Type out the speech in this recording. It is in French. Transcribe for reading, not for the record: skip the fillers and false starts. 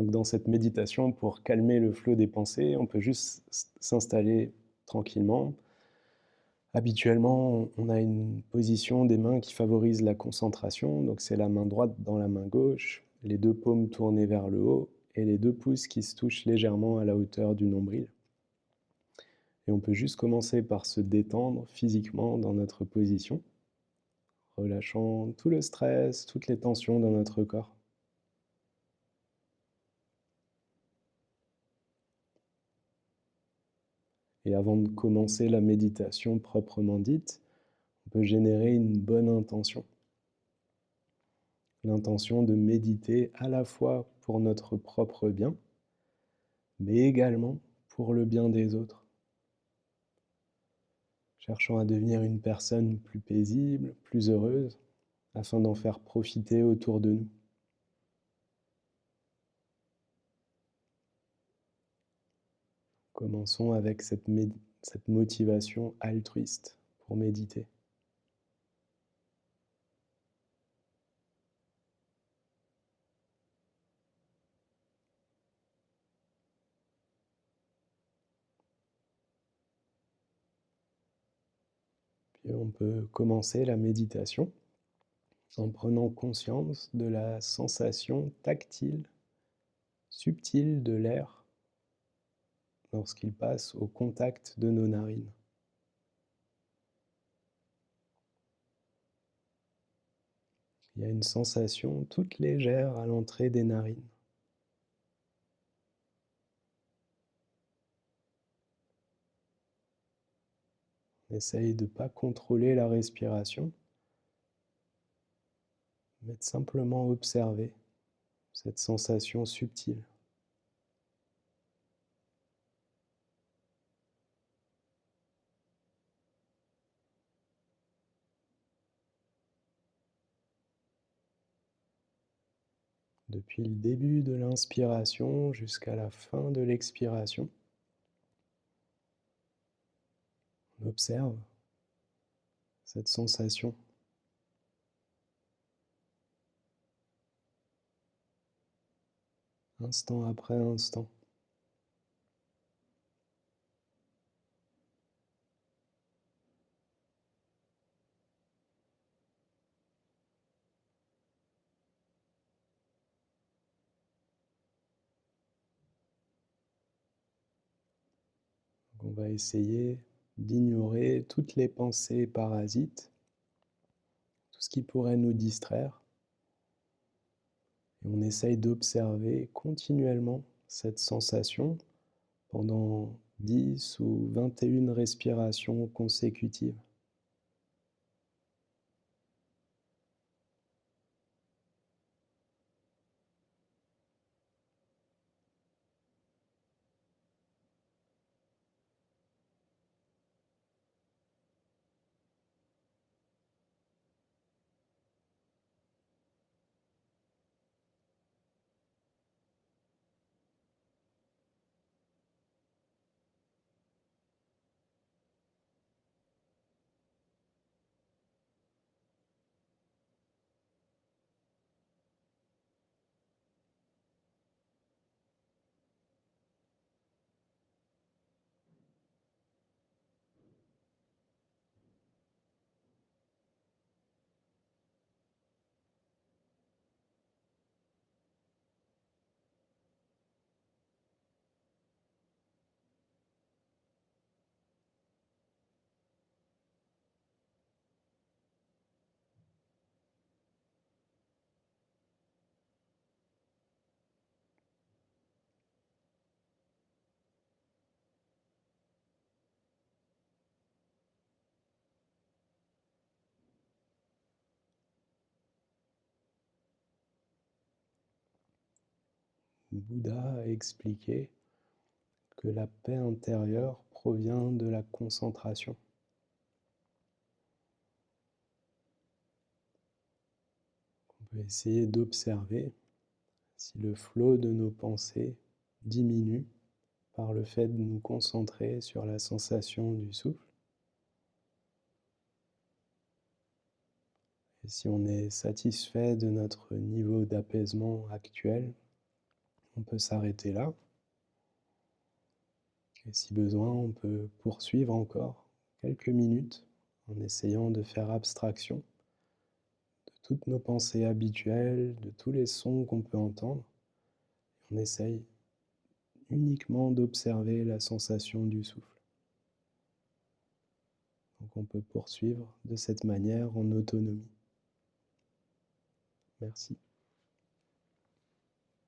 Donc dans cette méditation, pour calmer le flot des pensées, on peut juste s'installer tranquillement. Habituellement, on a une position des mains qui favorise la concentration, donc c'est la main droite dans la main gauche, les 2 paumes tournées vers le haut et les 2 pouces qui se touchent légèrement à la hauteur du nombril. Et on peut juste commencer par se détendre physiquement dans notre position, relâchant tout le stress, toutes les tensions dans notre corps. Et avant de commencer la méditation proprement dite, on peut générer une bonne intention. L'intention de méditer à la fois pour notre propre bien, mais également pour le bien des autres, cherchant à devenir une personne plus paisible, plus heureuse, afin d'en faire profiter autour de nous. Commençons avec cette motivation altruiste pour méditer. Puis on peut commencer la méditation en prenant conscience de la sensation tactile, subtile de l'air lorsqu'il passe au contact de nos narines. Il y a une sensation toute légère à l'entrée des narines. On essaye de ne pas contrôler la respiration, mais de simplement observer cette sensation subtile. Depuis le début de l'inspiration jusqu'à la fin de l'expiration, on observe cette sensation. Instant après instant. On va essayer d'ignorer toutes les pensées parasites, tout ce qui pourrait nous distraire. Et on essaye d'observer continuellement cette sensation pendant 10 ou 21 respirations consécutives. Bouddha a expliqué que la paix intérieure provient de la concentration. On peut essayer d'observer si le flot de nos pensées diminue par le fait de nous concentrer sur la sensation du souffle. Et si on est satisfait de notre niveau d'apaisement actuel, On peut s'arrêter là et si besoin, on peut poursuivre encore quelques minutes en essayant de faire abstraction de toutes nos pensées habituelles, de tous les sons qu'on peut entendre. On essaye uniquement d'observer la sensation du souffle. Donc on peut poursuivre de cette manière en autonomie. Merci.